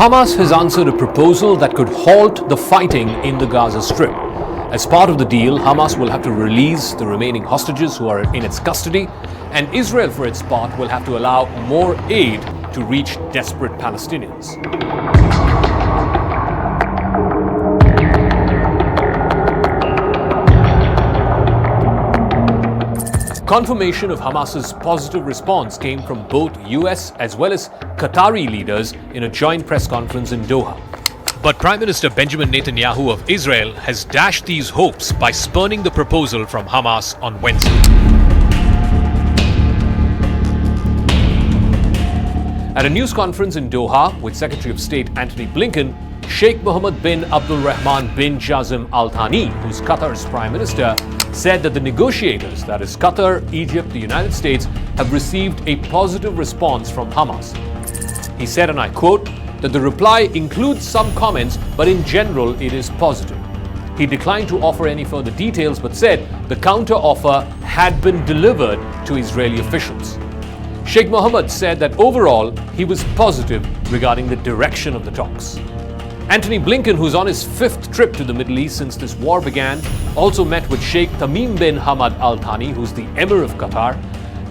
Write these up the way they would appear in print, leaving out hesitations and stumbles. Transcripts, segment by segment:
Hamas has answered a proposal that could halt the fighting in the Gaza Strip. As part of the deal, Hamas will have to release the remaining hostages who are in its custody, and Israel, for its part, will have to allow more aid to reach desperate Palestinians. Confirmation of Hamas's positive response came from both US as well as Qatari leaders in a joint press conference in Doha. But Prime Minister Benjamin Netanyahu of Israel has dashed these hopes by spurning the proposal from Hamas on Wednesday. At a news conference in Doha with Secretary of State Antony Blinken, Sheikh Mohammed bin Abdul Rahman bin Jassim Al Thani, who's Qatar's Prime Minister, said that the negotiators, that is Qatar, Egypt, the United States, have received a positive response from Hamas. He said, and I quote, that the reply includes some comments, but in general it is positive. He declined to offer any further details, but said the counter-offer had been delivered to Israeli officials. Sheikh Mohammed said that overall he was positive regarding the direction of the talks. Antony Blinken, who's on his fifth trip to the Middle East since this war began, also met with Sheikh Tamim bin Hamad Al Thani, who's the Emir of Qatar,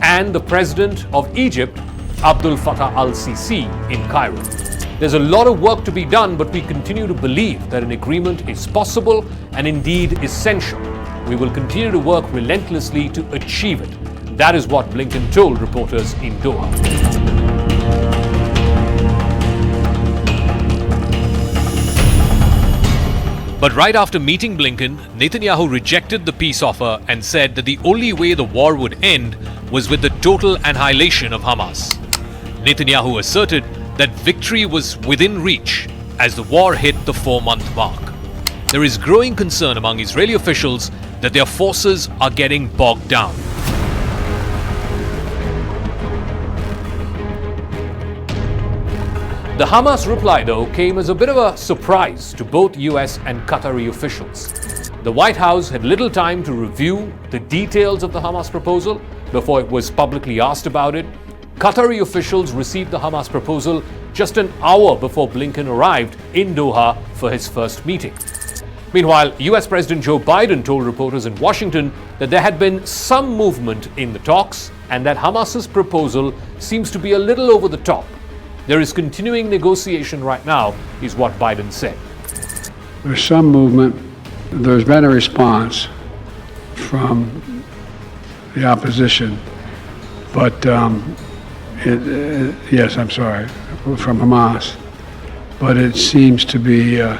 and the President of Egypt, Abdel Fattah al-Sisi, in Cairo. There's a lot of work to be done, but we continue to believe that an agreement is possible and indeed essential. We will continue to work relentlessly to achieve it. That is what Blinken told reporters in Doha. But right after meeting Blinken, Netanyahu rejected the peace offer and said that the only way the war would end was with the total annihilation of Hamas. Netanyahu asserted that victory was within reach as the war hit the 4-month mark. There is growing concern among Israeli officials that their forces are getting bogged down. The Hamas reply, though, came as a bit of a surprise to both US and Qatari officials. The White House had little time to review the details of the Hamas proposal before it was publicly asked about it. Qatari officials received the Hamas proposal just an hour before Blinken arrived in Doha for his first meeting. Meanwhile, US President Joe Biden told reporters in Washington that there had been some movement in the talks and that Hamas's proposal seems to be a little over the top. There is continuing negotiation right now, is what Biden said. There's some movement. There's been a response from the opposition, but yes, I'm sorry, from Hamas, but it seems to be a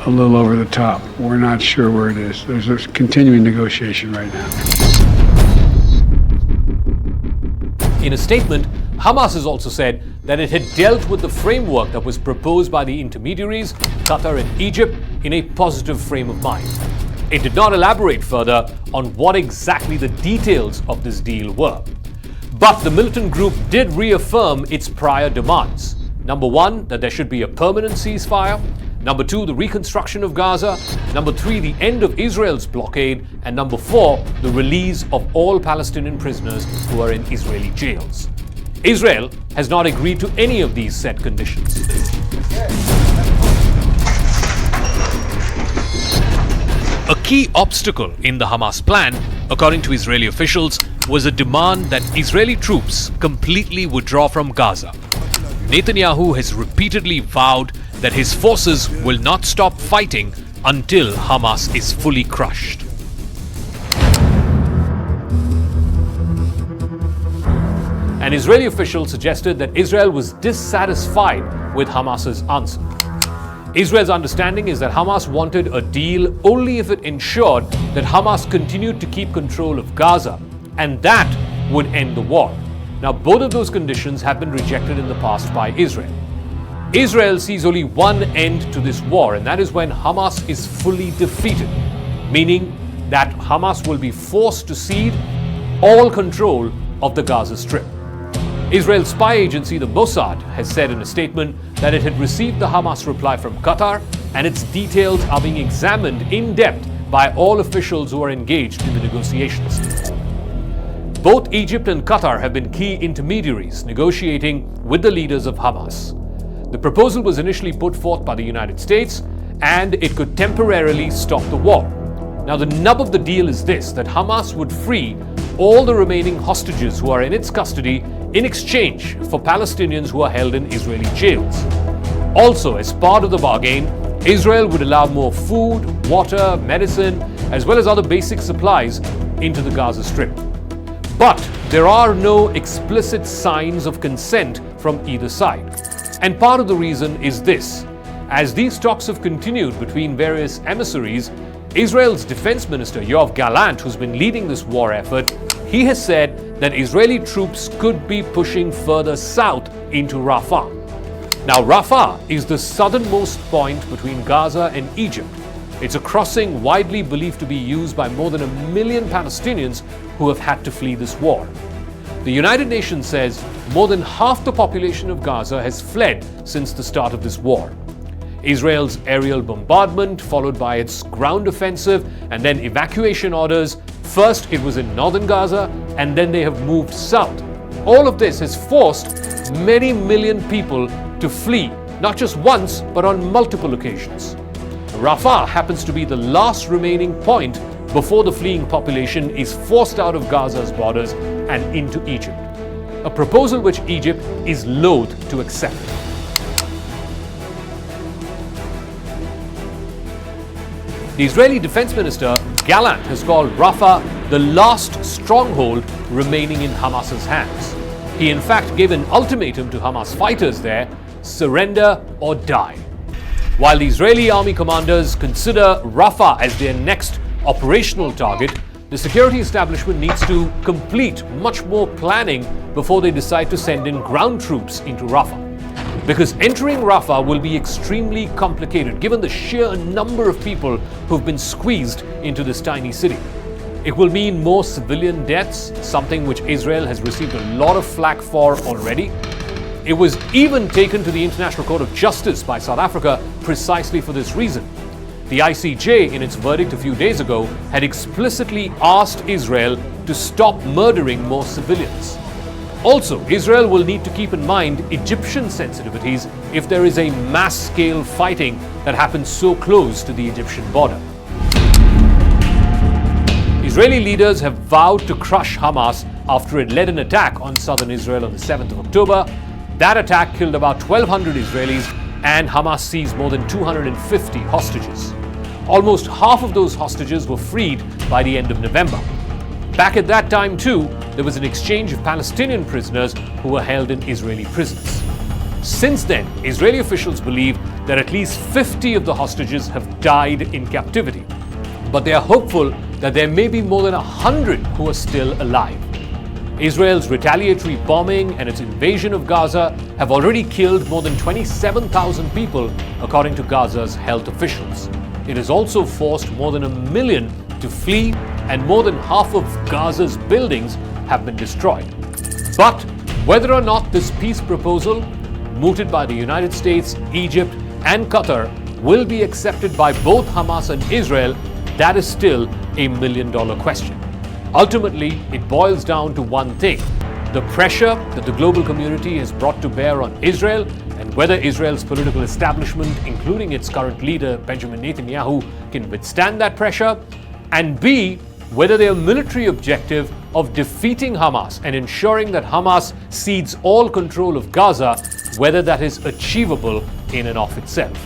little over the top. We're not sure where it is. There's a continuing negotiation right now. In a statement, Hamas has also said that it had dealt with the framework that was proposed by the intermediaries, Qatar and Egypt, in a positive frame of mind. It did not elaborate further on what exactly the details of this deal were. But the militant group did reaffirm its prior demands. Number one, that there should be a permanent ceasefire. Number two, the reconstruction of Gaza. Number three, the end of Israel's blockade. And number four, the release of all Palestinian prisoners who are in Israeli jails. Israel has not agreed to any of these set conditions. A key obstacle in the Hamas plan, according to Israeli officials, was a demand that Israeli troops completely withdraw from Gaza. Netanyahu has repeatedly vowed that his forces will not stop fighting until Hamas is fully crushed. An Israeli official suggested that Israel was dissatisfied with Hamas's answer. Israel's understanding is that Hamas wanted a deal only if it ensured that Hamas continued to keep control of Gaza, and that would end the war. Now, both of those conditions have been rejected in the past by Israel. Israel sees only one end to this war, and that is when Hamas is fully defeated, meaning that Hamas will be forced to cede all control of the Gaza Strip. Israel's spy agency, the Mossad, has said in a statement that it had received the Hamas reply from Qatar, and its details are being examined in depth by all officials who are engaged in the negotiations. Both Egypt and Qatar have been key intermediaries negotiating with the leaders of Hamas. The proposal was initially put forth by the United States, and it could temporarily stop the war. Now, the nub of the deal is this, that Hamas would free all the remaining hostages who are in its custody in exchange for Palestinians who are held in Israeli jails. Also, as part of the bargain, Israel would allow more food, water, medicine, as well as other basic supplies into the Gaza Strip. But there are no explicit signs of consent from either side. And part of the reason is this. As these talks have continued between various emissaries, Israel's defense minister, Yoav Gallant, who's been leading this war effort, he has said that Israeli troops could be pushing further south into Rafah. Now, Rafah is the southernmost point between Gaza and Egypt. It's a crossing widely believed to be used by more than 1 million Palestinians who have had to flee this war. The United Nations says more than half the population of Gaza has fled since the start of this war. Israel's aerial bombardment, followed by its ground offensive and then evacuation orders. First, it was in northern Gaza, and then they have moved south. All of this has forced many million people to flee, not just once, but on multiple occasions. Rafah happens to be the last remaining point before the fleeing population is forced out of Gaza's borders and into Egypt. A proposal which Egypt is loath to accept. The Israeli defense minister, Gallant, has called Rafah the last stronghold remaining in Hamas's hands. He in fact gave an ultimatum to Hamas fighters there: surrender or die. While the Israeli army commanders consider Rafah as their next operational target, the security establishment needs to complete much more planning before they decide to send in ground troops into Rafah. Because entering Rafah will be extremely complicated given the sheer number of people who've been squeezed into this tiny city. It will mean more civilian deaths, something which Israel has received a lot of flack for already. It was even taken to the International Court of Justice by South Africa precisely for this reason. The ICJ, in its verdict a few days ago, had explicitly asked Israel to stop murdering more civilians. Also, Israel will need to keep in mind Egyptian sensitivities if there is a mass-scale fighting that happens so close to the Egyptian border. Israeli leaders have vowed to crush Hamas after it led an attack on southern Israel on the 7th of October. That attack killed about 1,200 Israelis, and Hamas seized more than 250 hostages. Almost half of those hostages were freed by the end of November. Back at that time too, there was an exchange of Palestinian prisoners who were held in Israeli prisons. Since then, Israeli officials believe that at least 50 of the hostages have died in captivity. But they are hopeful that there may be more than 100 who are still alive. Israel's retaliatory bombing and its invasion of Gaza have already killed more than 27,000 people, according to Gaza's health officials. It has also forced more than 1 million to flee, and more than half of Gaza's buildings have been destroyed. But whether or not this peace proposal, mooted by the United States, Egypt, and Qatar, will be accepted by both Hamas and Israel, that is still a million-dollar question. Ultimately, it boils down to one thing: the pressure that the global community has brought to bear on Israel, and whether Israel's political establishment, including its current leader, Benjamin Netanyahu, can withstand that pressure, and B, whether their military objective of defeating Hamas and ensuring that Hamas cedes all control of Gaza, whether that is achievable in and of itself.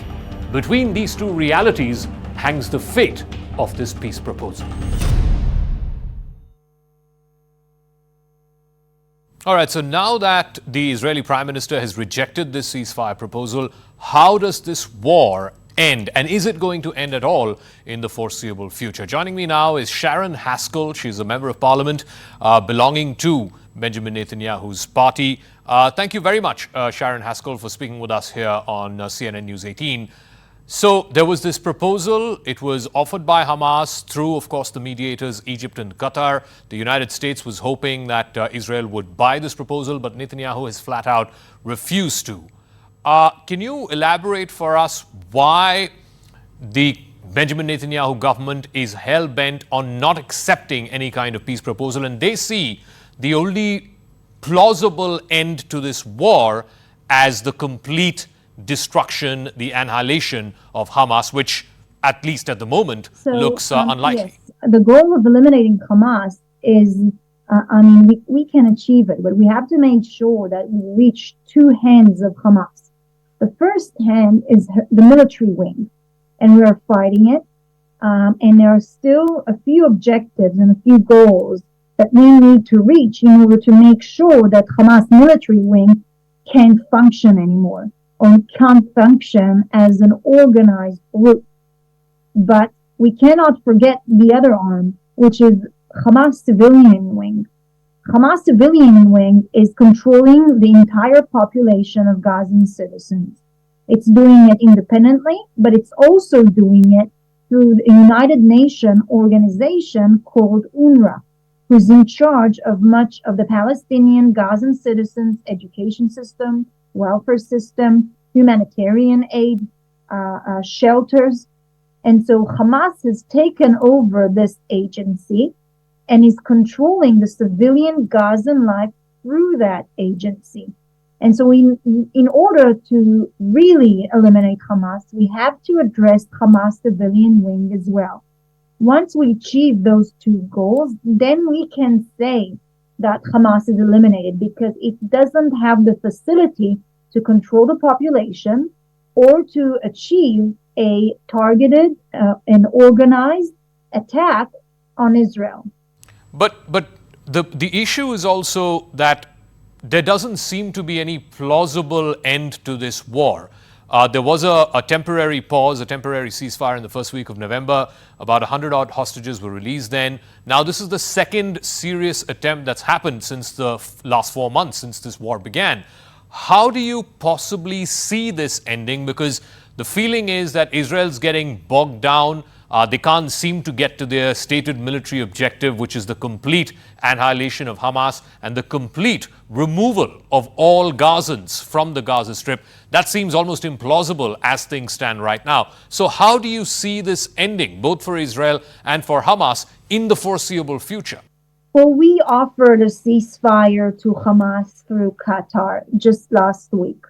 Between these two realities hangs the fate of this peace proposal. All right, so now that the Israeli Prime Minister has rejected this ceasefire proposal, how does this war end? And is it going to end at all in the foreseeable future? Joining me now is Sharren Haskel. She's a member of parliament belonging to Benjamin Netanyahu's party. Thank you very much, Sharren Haskel, for speaking with us here on CNN News 18. So there was this proposal. It was offered by Hamas through, of course, the mediators, Egypt and Qatar. The United States was hoping that Israel would buy this proposal, but Netanyahu has flat out refused to. Can you elaborate for us why the Benjamin Netanyahu government is hell-bent on not accepting any kind of peace proposal, and they see the only plausible end to this war as the complete destruction, the annihilation of Hamas, which, at least at the moment, looks unlikely. Yes, the goal of eliminating Hamas is, we can achieve it, but we have to make sure that we reach two hands of Hamas. The first hand is the military wing, and we are fighting it. And there are still a few objectives and a few goals that we need to reach in order to make sure that Hamas military wing can't function anymore, or can't function as an organized group. But we cannot forget the other arm, which is Hamas civilian wing. Hamas civilian wing is controlling the entire population of Gazan citizens. It's doing it independently, but it's also doing it through the United Nations organization called UNRWA, who's in charge of much of the Palestinian Gazan citizens' education system, welfare system, humanitarian aid, shelters. And so Hamas has taken over this agency and is controlling the civilian Gazan life through that agency. And so in order to really eliminate Hamas, we have to address Hamas civilian wing as well. Once we achieve those two goals, then we can say that Hamas is eliminated, because it doesn't have the facility to control the population or to achieve a targeted and organized attack on Israel. But the issue is also that there doesn't seem to be any plausible end to this war. There was a temporary pause, a temporary ceasefire in the first week of November. About 100-odd hostages were released then. Now, this is the second serious attempt that's happened since the last 4 months, since this war began. How do you possibly see this ending? Because the feeling is that Israel's getting bogged down. They can't seem to get to their stated military objective, which is the complete annihilation of Hamas and the complete removal of all Gazans from the Gaza Strip. That seems almost implausible as things stand right now. So how do you see this ending, both for Israel and for Hamas, in the foreseeable future? Well, we offered a ceasefire to Hamas through Qatar just last week.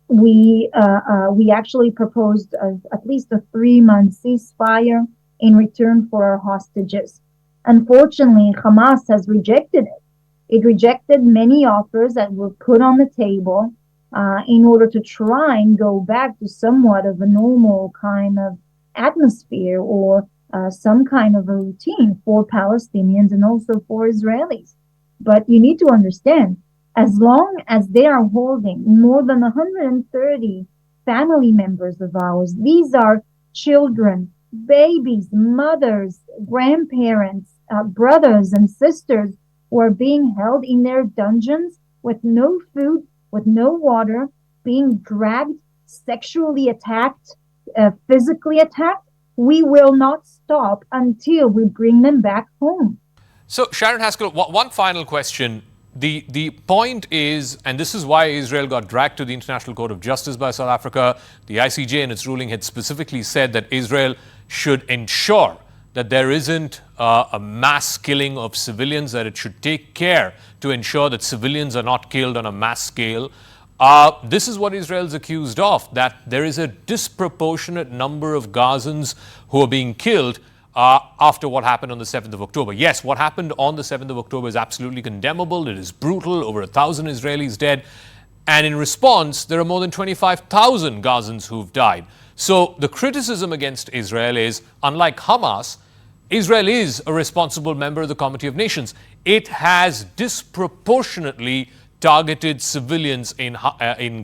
We actually proposed at least a 3-month ceasefire in return for our hostages. Unfortunately, Hamas has rejected it. It rejected many offers that were put on the table in order to try and go back to somewhat of a normal kind of atmosphere, or some kind of a routine for Palestinians and also for Israelis. But you need to understand, as long as they are holding more than 130 family members of ours, these are children, babies, mothers, grandparents, brothers and sisters who are being held in their dungeons with no food, with no water, being dragged, sexually attacked, physically attacked. We will not stop until we bring them back home. So, Sharren Haskel, one final question. The point is, and this is why Israel got dragged to the International Court of Justice by South Africa, the ICJ in its ruling had specifically said that Israel should ensure that there isn't a mass killing of civilians, that it should take care to ensure that civilians are not killed on a mass scale. This is what Israel is accused of, that there is a disproportionate number of Gazans who are being killed after what happened on the 7th of October. Yes, what happened on the 7th of October is absolutely condemnable. It is brutal, over 1,000 Israelis dead. And in response, there are more than 25,000 Gazans who've died. So the criticism against Israel is, unlike Hamas, Israel is a responsible member of the Committee of Nations. It has disproportionately targeted civilians in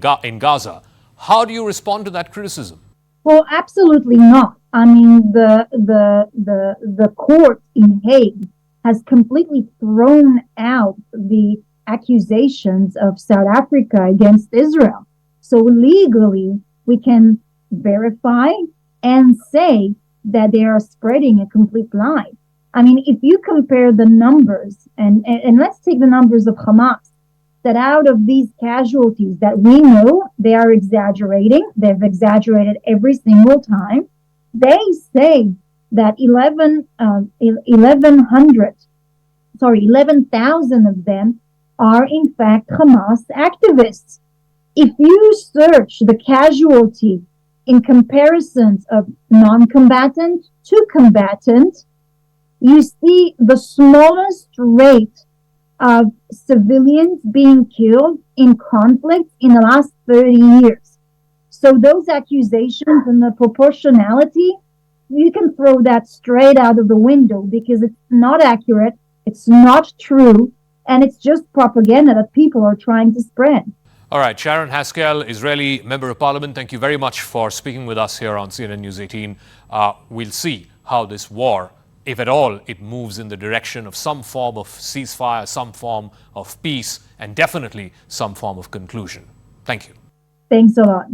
Gaza. How do you respond to that criticism? Well, absolutely not. I mean, the court in Hague has completely thrown out the accusations of South Africa against Israel. So legally, we can verify and say that they are spreading a complete lie. I mean, if you compare the numbers, and let's take the numbers of Hamas, that out of these casualties that we know they are exaggerating, they've exaggerated every single time, they say that 11,000 of them are in fact Hamas activists. if you search the casualty in comparisons of non-combatant to combatant, you see the smallest rate of civilians being killed in conflict in the last 30 years. So those accusations and the proportionality, you can throw that straight out of the window because it's not accurate, it's not true, and it's just propaganda that people are trying to spread. All right, Sharren Haskel, Israeli Member of Parliament, thank you very much for speaking with us here on CNN News 18. We'll see how this war, if at all, it moves in the direction of some form of ceasefire, some form of peace, and definitely some form of conclusion. Thank you. Thanks a lot.